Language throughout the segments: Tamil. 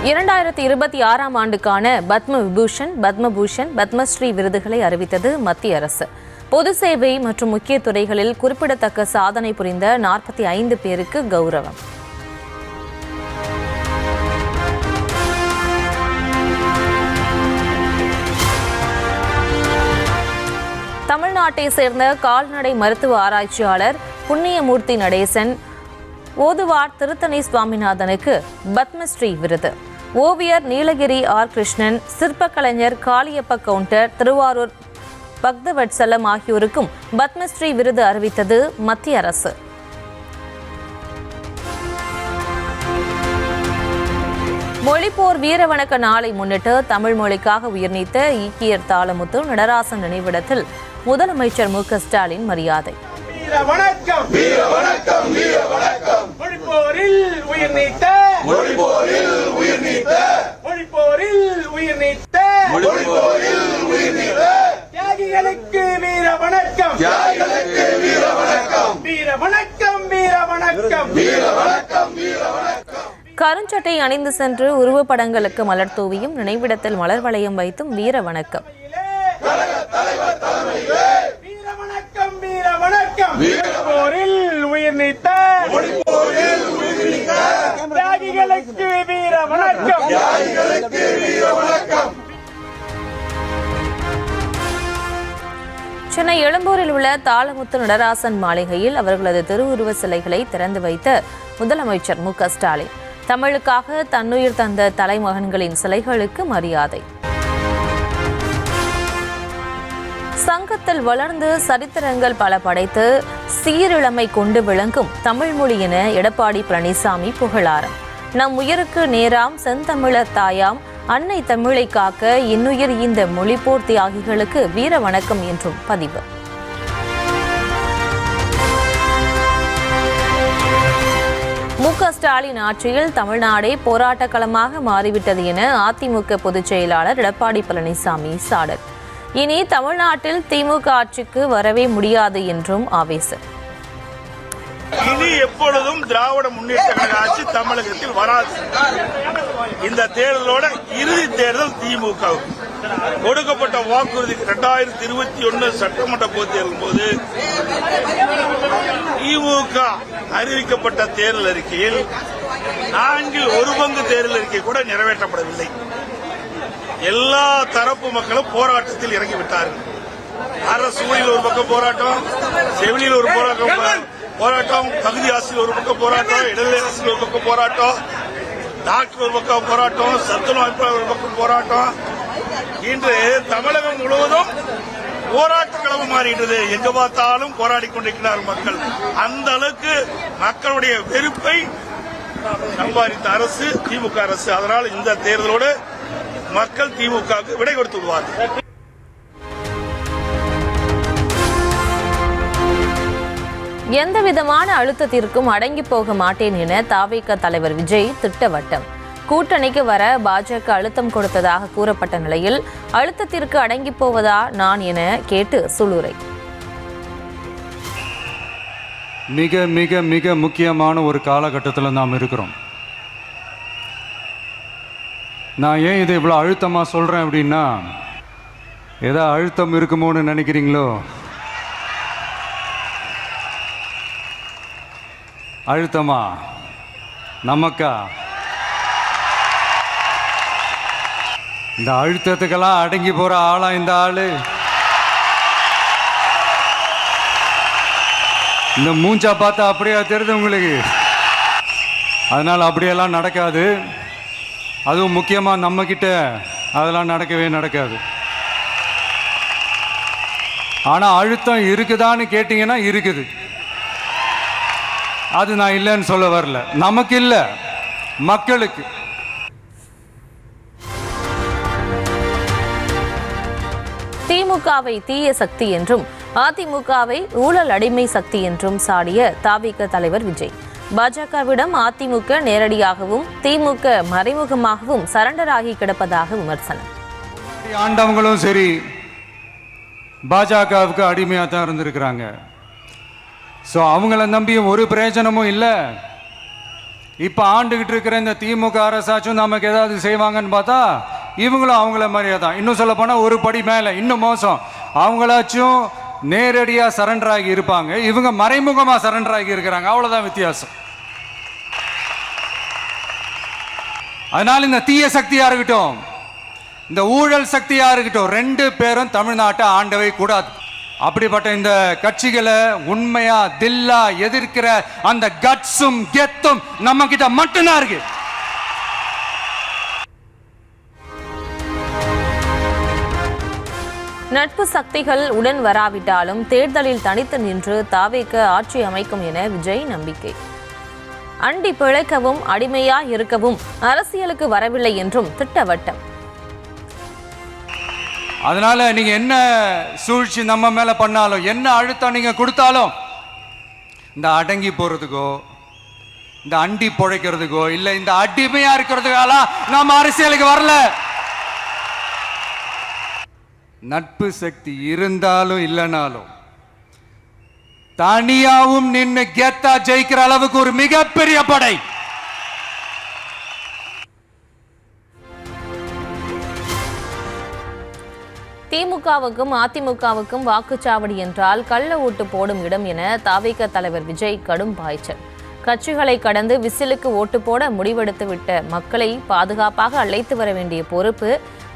2026ஆம் ஆண்டுக்கான பத்ம விபூஷன், பத்மபூஷன், பத்மஸ்ரீ விருதுகளை அறிவித்தது மத்திய அரசு. பொது சேவை மற்றும் முக்கிய துறைகளில் குறிப்பிடத்தக்க சாதனை புரிந்த 45 பேருக்கு கௌரவம். தமிழ்நாட்டை சேர்ந்த கால்நடை மருத்துவ ஆராய்ச்சியாளர் புண்ணியமூர்த்தி நடேசன், ஓதுவார் திருத்தணி சுவாமிநாதனுக்கு பத்மஸ்ரீ விருது. ஓவியர் நீலகிரி ஆர் கிருஷ்ணன், சிற்பக்கலைஞர் காளியப்ப கவுண்டர், திருவாரூர் பக்தவட்சலம் ஆகியோருக்கும் பத்மஸ்ரீ விருது அறிவித்தது மத்திய அரசு. மொழிப்போர் வீரவணக்க நாளை முன்னிட்டு தமிழ் மொழிக்காக உயிர்நீத்த ஈக்கியர் தாளமுத்து நடராசன் நினைவிடத்தில் முதலமைச்சர் மு.க. ஸ்டாலின் மரியாதை. கருஞ்சட்டை அணிந்து சென்று உருவப்படங்களுக்கு மலர் தூவியும் நினைவிடத்தில் மலர் வளையம் வைத்தும் வீர வணக்கம். சென்னை எழும்பூரில் உள்ள தாளமுத்து நடராசன் மாளிகையில் அவர்களது திருவுருவ சிலைகளை திறந்து வைத்த முதலமைச்சர் மு.க. ஸ்டாலின், தமிழுக்காக தன்னுயிர் தந்த தலைமகன்களின் சிலைகளுக்கு மரியாதை. சங்கத்தில் வளர்ந்து சரித்திரங்கள் பல படைத்து சீரிழமை கொண்டு விளங்கும் தமிழ் மொழி என எடப்பாடி பழனிசாமி புகழாரம். நம் உயிருக்கு நேராம் செந்தமிழர் தாயாம் அன்னை தமிழை காக்க இன்னுயிர் இந்த மொழிப்போர் தியாகிகளுக்கு வீர வணக்கம் என்றும் பதிவு. மு.க. ஸ்டாலின் ஆட்சியில் தமிழ்நாடே போராட்ட களமாக மாறிவிட்டது என அதிமுக பொதுச் செயலாளர் எடப்பாடி பழனிசாமி சாடல். இனி தமிழ்நாட்டில் திமுக ஆட்சிக்கு வரவே முடியாது என்றும் ஆவேசம். இனி எப்பொழுதும் திராவிட முன்னேற்ற கழக ஆட்சி தமிழகத்தில் வராது. இந்த தேர்தலோட இறுதி தேர்தல் திமுக கொடுக்கப்பட்ட வாக்குறுதி 2021 சட்டமன்ற பொதுத் தேர்தல் போது திமுக அறிவிக்கப்பட்ட தேர்தல் அறிக்கையில் 4/1 தேர்தல் அறிக்கை கூட நிறைவேற்றப்படவில்லை. எல்லா தரப்பு மக்களும் போராட்டத்தில் இறங்கிவிட்டார்கள். அரசூரில் ஒரு பக்கம் போராட்டம், செவிலியில் ஒரு போராட்டம், பகுதி ஆசிரியர் ஒரு பக்கம் போராட்டம், இடைநிலை ஆசிரியர் ஒரு பக்கம் போராட்டம், டாக்டர் ஒரு பக்கம் போராட்டம், சத்துணவு அமைப்பாளர் ஒரு பக்கம் போராட்டம். இன்று தமிழகம் முழுவதும் போராட்ட களம் மாறிட்டது. எங்க பார்த்தாலும் போராடி கொண்டிருக்கிறார் மக்கள். அந்த அளவுக்கு மக்களுடைய வெறுப்பை சம்பாதித்த அரசு திமுக அரசு. அதனால் இந்த தேர்தலோடு மக்கள் திமுகவுக்கு விடை கொடுத்து விடுவார்கள். எந்தவிதமான அழுத்தத்திற்கும் அடங்கி போக மாட்டேன் என தாவேக தலைவர் விஜய் திட்டவட்டம். கூட்டணிக்கு வர பாஜக அழுத்தம் கொடுத்ததாக கூறப்பட்ட நிலையில் அழுத்தத்திற்கு அடங்கி போவதா நான் என கேட்டு சுளுரை. மிக மிக மிக முக்கியமான ஒரு காலகட்டத்தில் நாம் இருக்கிறோம். நான் ஏன் இதை இவ்வளோ அழுத்தமாக சொல்கிறேன் அப்படின்னா, ஏதோ அழுத்தம் இருக்குமோன்னு நினைக்கிறீங்களோ? அழுத்தமா? நமக்கா? இந்த அழுத்தத்துக்கெல்லாம் அடங்கி போகிற ஆளா இந்த ஆளு? இந்த மூஞ்சா பார்த்தா அப்படியே தெரியுது உங்களுக்கு. அதனால் அப்படியெல்லாம் நடக்காது. அதுவும் முக்கியமாக நம்மக்கிட்ட அதெல்லாம் நடக்கவே நடக்காது. ஆனால் அழுத்தம் இருக்குதான்னு கேட்டிங்கன்னா இருக்குது. அது நான் இல்லைன்னு சொல்ல வரல. நமக்கு இல்லை, மக்களுக்கு. திமுகவை தீய சக்தி என்றும் அதிமுகவை ஊழல் அடிமை சக்தி என்றும் சாடிய தாவேக தலைவர் விஜய், பாஜகவிடம் அதிமுக நேரடியாகவும் திமுக மறைமுகமாகவும் சரண்டர் ஆகி கிடப்பதாக விமர்சனம். ஆண்டவங்களும் சரி பாஜகவுக்கு அடிமையாக தான் இருந்திருக்கிறாங்க. ஸோ அவங்கள நம்பியும் ஒரு பிரயோஜனமும் இல்லை. இப்போ ஆண்டுகிட்டு இருக்கிற இந்த திமுக அரசாச்சும் நமக்கு ஏதாவது செய்வாங்கன்னு பார்த்தா இவங்களும் அவங்கள மாதிரியே தான். இன்னும் சொல்ல போனால் ஒரு படி மேலே, இன்னும் மோசம். அவங்களாச்சும் நேரடியாக சரண்டர் ஆகி இருப்பாங்க, இவங்க மறைமுகமாக சரண்டர் ஆகி இருக்கிறாங்க. அவ்வளோதான் வித்தியாசம். அதனால இந்த தீய சக்தியாக இருக்கட்டும், இந்த ஊழல் சக்தியாக இருக்கட்டும், ரெண்டு பேரும் தமிழ்நாட்டை ஆண்டவே கூடாது. அப்படிப்பட்ட இந்த கட்சிகளை உண்மையா தில்லா எதிர்க்கிற அந்த கட்ஸும் கெத்தும் நம்ம கிட்ட மட்டும்தான் இருக்கு. நட்பு சக்திகள் உடன் வராவிட்டாலும் தேர்தலில் தனித்து நின்று தாவேக ஆட்சி அமைக்கும் என விஜய் நம்பிக்கை. அண்டி பிழைக்கவும் அடிமையா இருக்கவும் அரசியலுக்கு வரவில்லை என்றும் திட்டவட்டம். அதனால நீங்க என்ன சூழ்ச்சி நம்ம மேல பண்ணாலும், என்ன அழுத்தம் நீங்க கொடுத்தாலும், இந்த அடங்கி போறதுக்கோ, இந்த அண்டி பிழைக்கிறதுக்கோ, இல்ல இந்த அடிமையா இருக்கிறதுக்கால நாம அரசியலுக்கு வரல. நட்பு சக்தி இருந்தாலும் இல்லைனாலும் தனியாவும் நின்று கெத்தா ஜெயிக்கிற அளவுக்கு ஒரு மிகப்பெரிய படை. திமுகவுக்கும் அதிமுகவுக்கும் வாக்குச்சாவடி என்றால் கள்ள ஓட்டு போடும் இடம் என தாவேக தலைவர் விஜய் கடும் பாய்ச்சல். கட்சிகளை கடந்து விசிலுக்கு ஓட்டு போட முடிவெடுத்துவிட்ட மக்களை பாதுகாப்பாக அழைத்து வர வேண்டிய பொறுப்பு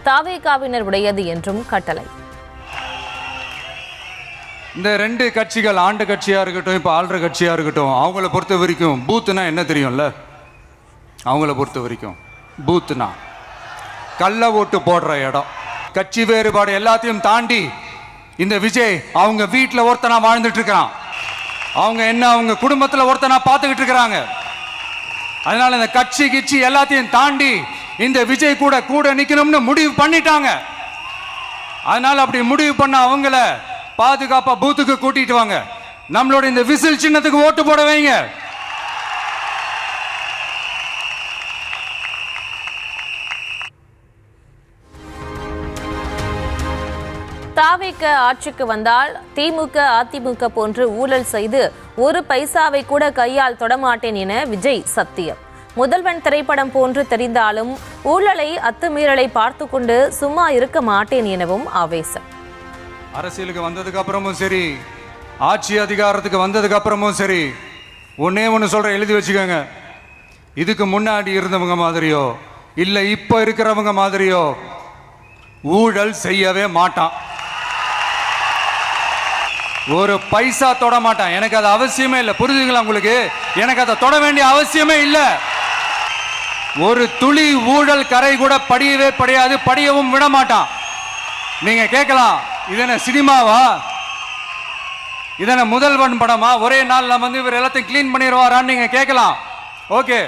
தாவேகாவினர் உடையது என்றும் கட்டளை. இந்த ரெண்டு கட்சிகள், ஆண்டு கட்சியா இருக்கட்டும், இப்ப ஆள்ற கட்சியா இருக்கட்டும், அவங்கள பொறுத்த வரைக்கும் பூத்துனா என்ன தெரியும்ல? அவங்கள பொறுத்த வரைக்கும் பூத்துனா கள்ள ஓட்டு போடுற இடம். கட்சி வேறுபாடு எல்லாத்தையும் தாண்டி இந்த விஜய் அவங்க வீட்டில் ஒருத்தனா வாழ்ந்துட்டு இருக்கிறான். அவங்க என்ன அவங்க குடும்பத்தில் ஒருத்தனா பார்த்துக்கிட்டு இருக்கிறாங்க. அதனால இந்த கட்சி கிச்சி எல்லாத்தையும் தாண்டி இந்த விஜய் கூட கூட நிக்கணும்னு முடிவு பண்ணிட்டாங்க. அதனால அப்படி முடிவு பண்ண அவங்கள பாதுகாப்பா பூத்துக்கு கூட்டிட்டு வாங்க. நம்மளோட இந்த விசில் சின்னத்துக்கு ஓட்டு போட வைங்க. தாவேக ஆட்சிக்கு வந்தால் திமுக அதிமுக போன்று ஊழல் செய்து ஒரு பைசாவை கூட கையால் தொடமாட்டேன் என விஜய் சத்தியம். முதல்வன் திரைப்படம் போன்று தெரிந்தாலும் ஊழலை அத்துமீறலை பார்த்து கொண்டு சும்மா இருக்க மாட்டேன் எனவும் ஆவேசம். அரசியலுக்கு வந்ததுக்கு அப்புறமும் சரி, ஆட்சி அதிகாரத்துக்கு வந்ததுக்கு அப்புறமும் சரி, ஒன்னே ஒன்று சொல்ற, எழுதி வச்சுக்கோங்க. இதுக்கு முன்னாடி இருந்தவங்க மாதிரியோ இல்ல இப்ப இருக்கிறவங்க மாதிரியோ ஊழல் செய்யவே மாட்டான். ஒரு பைசா தொட மாட்டான். எனக்கு அது அவசியமே இல்லை. புரிஞ்சுங்களா உங்களுக்கு? எனக்கு அதை தொட வேண்டிய அவசியமே இல்லை. ஒரு துளி ஊழல் கரை கூட படியவே படியாது, படியவும் விட மாட்டான். நீங்க கேட்கலாம், இதென்ன சினிமாவா, இதென்ன முதல்வன் படமா, ஒரே நாள் நம்ம இவர் எல்லாத்தையும் கிளீன் பண்ணிடுவாரான்னு நீங்க கேட்கலாம். ஓகே,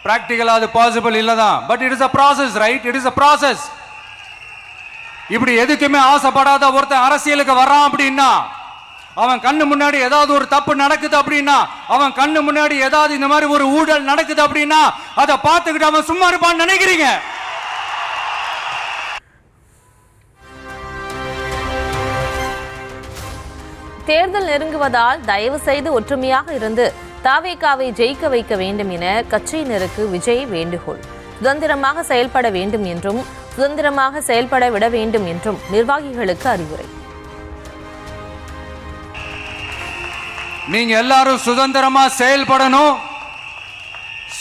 பிராக்டிகலா அது பாசிபிள் இல்லதான். But it is a process, right? It is a process. இப்படி எதுக்குமே ஆசைப்படாத ஒருத்தன் அரசியலுக்கு வர்றான் அப்படின்னா, அவன் கண்ணு முன்னாடி ஏதாவது ஒரு தப்பு நடக்குது அப்படின்னா, அவன் கண்ணு முன்னாடி ஏதாவது இந்த மாதிரி ஒரு ஊழல் நடக்குது அப்படின்னா அதை பார்த்துக்கிட்டு அவன் சும்மா இருப்பான்னு நினைக்கிறீங்க? தேர்தல் நெருங்குவதால் தயவு செய்து ஒற்றுமையாக இருந்து தாவேகாவை ஜெயிக்க வைக்க வேண்டும் என கட்சியினருக்கு விஜய் வேண்டுகோள். சுதந்திரமாக செயல்பட வேண்டும் என்றும் சுதந்திரமாக செயல்பட விட வேண்டும் என்றும் நிர்வாகிகளுக்கு அறிவுரை. நீங்க எல்லாரும் சுதந்திரமா செயல்படணும்,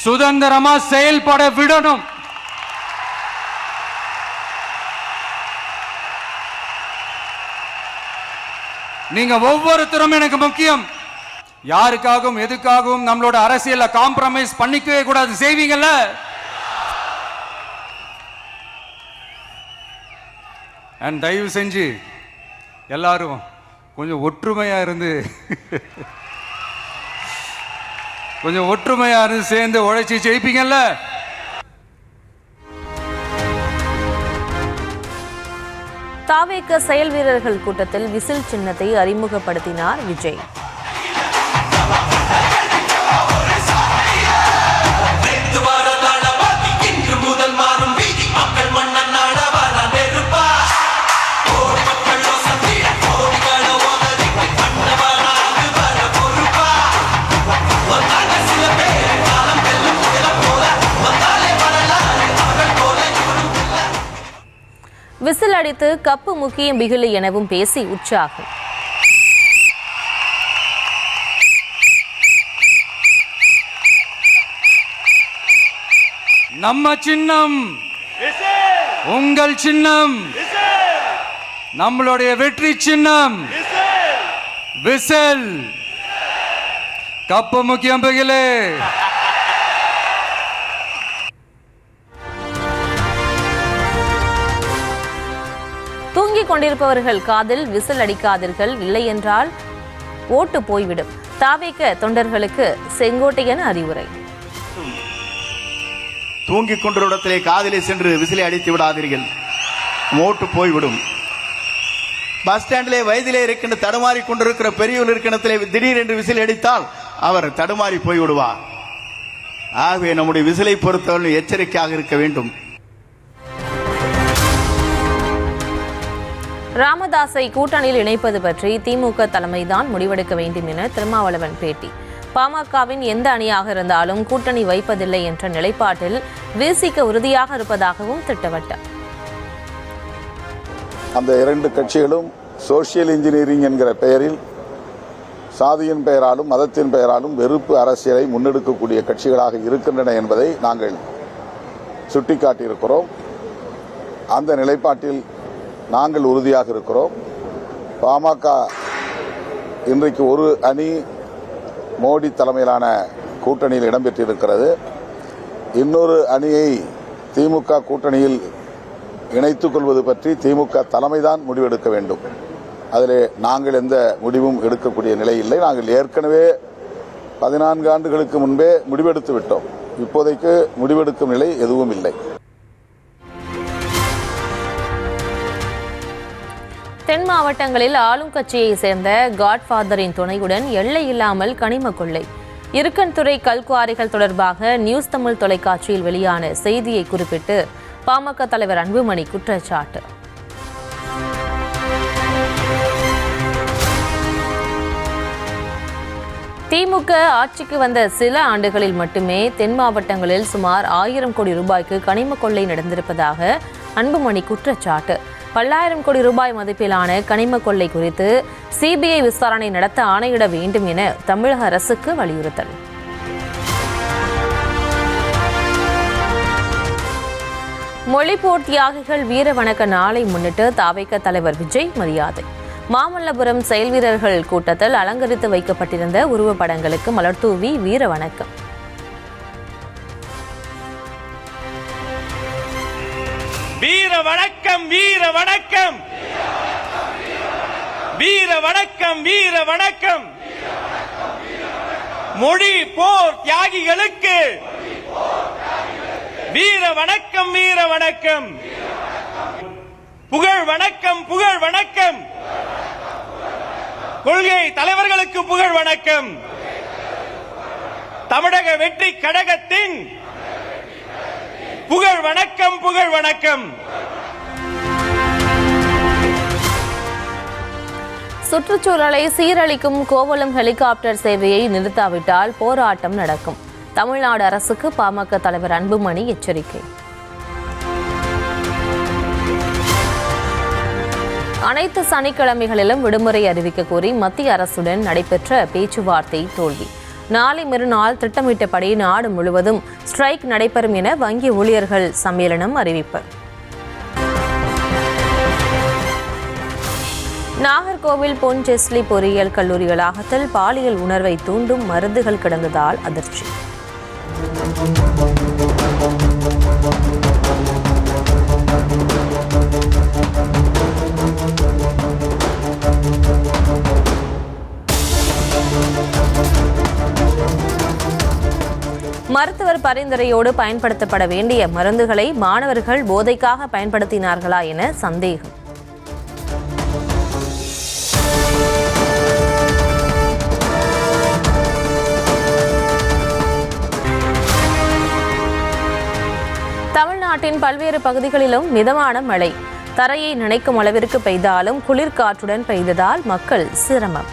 சுதந்திரமா செயல்பட விடணும். நீங்க ஒவ்வொருத்தரும் எனக்கு முக்கியம். யாருக்காகவும் எதுக்காகவும் நம்மளோட அரசியல காம்ப்ரமைஸ் பண்ணிக்கவே கூடாது. செய்வீங்கல்ல? அண்ட் தயவு செஞ்சு எல்லாரும் கொஞ்சம் ஒற்றுமையா இருந்து கொஞ்சம் ஒற்றுமையா இருந்து சேர்ந்து உழைச்சி ஜெயிப்பீங்கல்ல? தாவேக செயல் வீரர்கள் கூட்டத்தில் விசில் சின்னத்தை அறிமுகப்படுத்தினார் விஜய். விசில் அடித்து கப்பு முக்கியம் பிகிலி எனவும் பேசி உற்சாகம். நம்ம சின்னம் உங்கள் சின்னம், நம்மளுடைய வெற்றி சின்னம் விசில். கப்பு முக்கியம் பிகிலே. தூங்கிக் கொண்டிருப்பவர்கள் காதில் விசில் அடிக்காதீர்கள், இல்லை என்றால் ஓட்டு போய்விடும். தாவேக தொண்டர்களுக்கு செங்கோட்டையன் அறிவுரை. தூங்கிக் கொண்டிருந்த இடத்திலே காதிலே சென்று விசிலை அடித்து விடாதீர்கள், ஓட்டு போய்விடும். பஸ் ஸ்டாண்டிலே வயதிலே இருக்கின்ற தடுமாறி கொண்டிருக்கிற பெரியவர் இருக்கின்றத்திலே திடீரென்று விசில் அடித்தால் அவர் தடுமாறி போய்விடுவார். ஆகவே நம்முடைய விசிலை பொறுத்தவரை எச்சரிக்கையாக இருக்க வேண்டும். ராமதாஸை கூட்டணியில் இணைப்பது பற்றி திமுக தலைமைதான் முடிவெடுக்க வேண்டும் என திருமாவளவன் பேட்டி. பாமகவின் எந்த அணியாக இருந்தாலும் கூட்டணி வைப்பதில்லை என்ற நிலைப்பாட்டில் விசிக உறுதியாக இருப்பதாகவும் திட்டவட்டார். அந்த இரண்டு கட்சிகளும் சோசியல் இன்ஜினியரிங் என்கிற பெயரில் சாதியின் பெயராலும் மதத்தின் பெயராலும் வெறுப்பு அரசியலை முன்னெடுக்கக்கூடிய கட்சிகளாக இருக்கின்றன என்பதை நாங்கள் சுட்டிக்காட்டியிருக்கிறோம். அந்த நிலைப்பாட்டில் நாங்கள் உறுதியாக இருக்கிறோம். பாமக இன்றைக்கு ஒரு அணி மோடி தலைமையிலான கூட்டணியில் இடம்பெற்றிருக்கிறது. இன்னொரு அணியை திமுக கூட்டணியில் இணைத்துக் கொள்வது பற்றி திமுக தலைமைதான் முடிவெடுக்க வேண்டும். அதில் நாங்கள் எந்த முடிவும் எடுக்கக்கூடிய நிலை இல்லை. நாங்கள் ஏற்கனவே 14 ஆண்டுகளுக்கு முன்பே முடிவெடுத்து விட்டோம். இப்போதைக்கு முடிவெடுக்கும் நிலை எதுவும் இல்லை. தென் மாவட்டங்களில் ஆளும் கட்சியை சேர்ந்த காட்ஃபாதரின் துணையுடன் எல்லை இல்லாமல் கனிம கொள்ளை. இருக்கன்துறை கல்குவாரிகள் தொடர்பாக நியூஸ் தமிழ் தொலைக்காட்சியில் வெளியான செய்தியை குறிப்பிட்டு பாமக தலைவர் அன்புமணி குற்றச்சாட்டு. திமுக ஆட்சிக்கு வந்த சில ஆண்டுகளில் மட்டுமே தென் மாவட்டங்களில் சுமார் 1000 கோடி ரூபாய்க்கு கனிம கொள்ளை நடந்திருப்பதாக அன்புமணி குற்றச்சாட்டு. பல்லாயிரம் கோடி ரூபாய் மதிப்பிலான கனிம கொள்ளை குறித்து சிபிஐ விசாரணை நடத்த ஆணையிட வேண்டும் என தமிழக அரசுக்கு வலியுறுத்தல். மொழிப்போர் தியாகிகள் வீர வணக்க நாளை முன்னிட்டு தாவேக தலைவர் விஜய் மரியாதை. மாமல்லபுரம் செயல் வீரர்கள் கூட்டத்தில் அலங்கரித்து வைக்கப்பட்டிருந்த உருவப்படங்களுக்கு மலர்தூவி வீர வணக்கம். வீர வணக்கம் வீர வணக்கம் வீர வணக்கம் வீர வணக்கம். மொழி போர் தியாகிகளுக்கு வீர வணக்கம் வீர வணக்கம். புகழ் வணக்கம் புகழ் வணக்கம். கொள்கை தலைவர்களுக்கு புகழ் வணக்கம். தமிழக வெற்றி கழகத்தின் புகழ் வணக்கம் புகழ் வணக்கம். சுற்றுச்சூழலை சீரழிக்கும் கோவளம் ஹெலிகாப்டர் சேவையை நிறுத்தாவிட்டால் போராட்டம் நடக்கும். தமிழ்நாடு அரசுக்கு பாமக தலைவர் அன்புமணி எச்சரிக்கை. அனைத்து சனிக்கிழமைகளிலும் விடுமுறை அறிவிக்க கோரி மத்திய அரசுடன் நடைபெற்ற பேச்சுவார்த்தை தோல்வி. நாளை மறுநாள் திட்டமிட்டபடி நாடு முழுவதும் ஸ்ட்ரைக் நடைபெறும் என வங்கி ஊழியர்கள் சம்மேளனம் அறிவிப்பு. நாகர்கோவில் பொன் ஜெஸ்லி பொறியியல் கல்லூரி வளாகத்தில் பாலியல் உணர்வை தூண்டும் மருந்துகள் கிடந்ததால் அதிர்ச்சி. மருத்துவர் பரிந்துரையோடு பயன்படுத்தப்பட வேண்டிய மருந்துகளை மாணவர்கள் போதைக்காக பயன்படுத்தினார்களா என சந்தேகம். தமிழ்நாட்டின் பல்வேறு பகுதிகளிலும் மிதமான மழை. தரையை நினைக்கும் அளவிற்கு பெய்தாலும் குளிர்காற்றுடன் பெய்ததால் மக்கள் சிரமம்.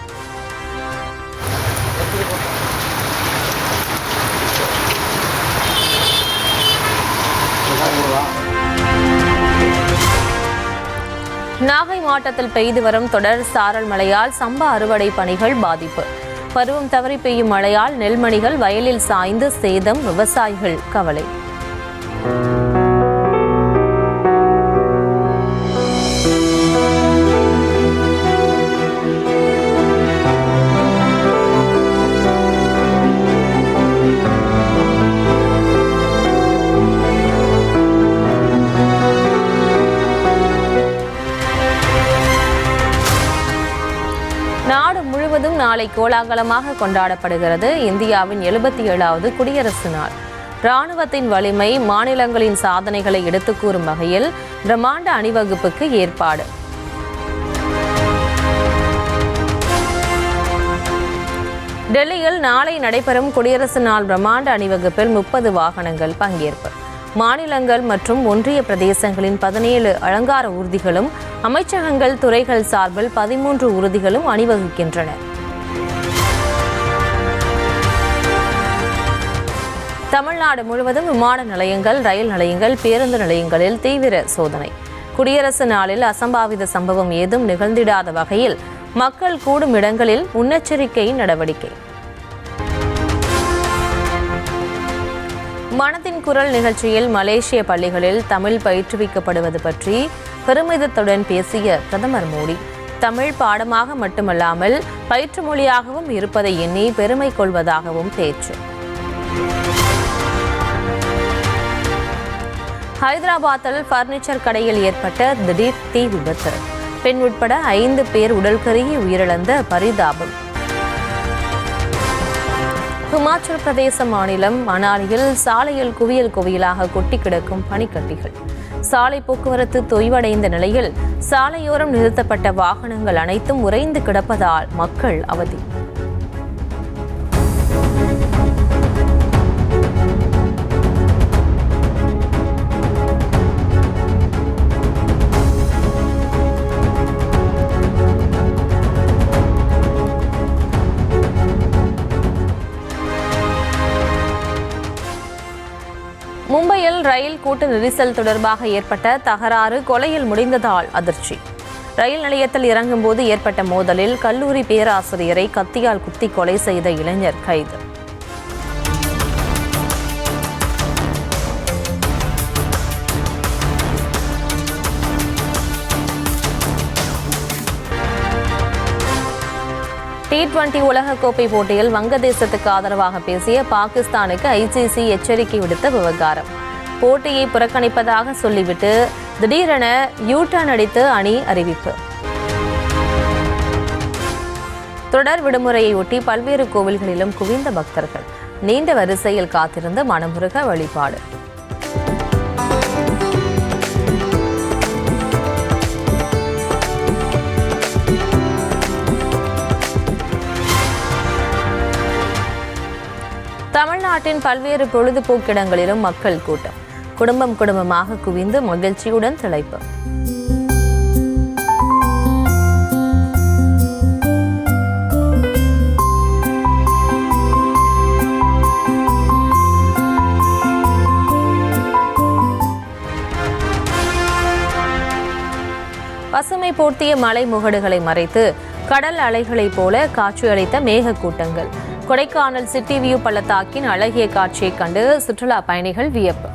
நாகை மாவட்டத்தில் பெய்து வரும் தொடர் சாரல் மழையால் சம்பா அறுவடை பணிகள் பாதிப்பு. பருவம் தவறி பெய்யும் மழையால் நெல்மணிகள் வயலில் சாய்ந்து சேதம், விவசாயிகள் கவலை. நாடு முழுவதும் நாளை கோலாகலமாக கொண்டாடப்படுகிறது இந்தியாவின் 77வது குடியரசு நாள். ராணுவத்தின் வலிமை, மாநிலங்களின் சாதனைகளை எடுத்துக் கூறும் வகையில் பிரம்மாண்ட அணிவகுப்புக்கு ஏற்பாடு. டெல்லியில் நாளை நடைபெறும் குடியரசு நாள் பிரம்மாண்ட அணிவகுப்பில் 30 வாகனங்கள் பங்கேற்பு. மாநிலங்கள் மற்றும் ஒன்றிய பிரதேசங்களின் 17 அலங்கார ஊர்திகளும், அமைச்சகங்கள், துறைகள் சார்பில் 13 ஊர்திகளும் அணிவகுக்கின்றன. தமிழ்நாடு முழுவதும் விமான நிலையங்கள், ரயில் நிலையங்கள், பேருந்து நிலையங்களில் தீவிர சோதனை. குடியரசு நாளில் அசம்பாவித சம்பவம் ஏதும் நிகழ்ந்திடாத வகையில் மக்கள் கூடும் இடங்களில் முன்னெச்சரிக்கை நடவடிக்கை. மனதின் குரல் நிகழ்ச்சியில் மலேசிய பள்ளிகளில் தமிழ் பயிற்றுவிக்கப்படுவது பற்றி பெருமிதத்துடன் பேசிய பிரதமர் மோடி, தமிழ் பாடமாக மட்டுமல்லாமல் பயிற்று மொழியாகவும் இருப்பதை எண்ணி பெருமை கொள்வதாகவும் பேச்சு. ஹைதராபாத்தில் பர்னிச்சர் கடையில் ஏற்பட்ட திடீர் தீ விபத்து. பெண் உட்பட 5 பேர் உடல் கருகி உயிரிழந்த பரிதாபம். ஹிமாச்சல பிரதேச மாநிலம் மணாலியில் சாலையில் குவியலாக கொட்டி கிடக்கும் பனிக்கட்டிகள். சாலை போக்குவரத்து தொய்வடைந்த நிலையில் சாலையோரம் நிறுத்தப்பட்ட வாகனங்கள் அனைத்தும் உறைந்து கிடப்பதால் மக்கள் அவதி. மும்பையில் ரயில் கூட்ட நெரிசல் தொடர்பாக ஏற்பட்ட தகராறு கொலையில் முடிந்ததால் அதிர்ச்சி. ரயில் நிலையத்தில் இறங்கும்போது ஏற்பட்ட மோதலில் கல்லூரி பேராசிரியரை கத்தியால் குத்தி கொலை செய்த இளைஞர் கைது. T20 உலகக்கோப்பை போட்டியில் வங்கதேசத்துக்கு ஆதரவாக பேசிய பாகிஸ்தானுக்கு ICC எச்சரிக்கை விடுத்த விவகாரம். போட்டியை புறக்கணிப்பதாக சொல்லிவிட்டு திடீரென யூ-டர்ன் அடித்து அணி அறிவிப்பு. தொடர் விடுமுறையை ஒட்டி பல்வேறு கோவில்களிலும் குவிந்த பக்தர்கள். நீண்ட வரிசையில் காத்திருந்த மனமுருக வழிபாடு. தமிழ்நாட்டின் பல்வேறு பொழுதுபோக்கிடங்களிலும் மக்கள் கூட்டம். குடும்பமாக குவிந்து மகிழ்ச்சியுடன் திளைப்பு. பசுமை போர்த்திய மலை முகடுகளை மறைத்து கடல் அலைகளைப் போல காட்சியளித்த மேகக்கூட்டங்கள். கொடைக்கானல் சிட்டி வியூ பள்ளத்தாக்கின் அழகிய காட்சியைக் கண்டு சுற்றுலா பயணிகள் வியப்பு.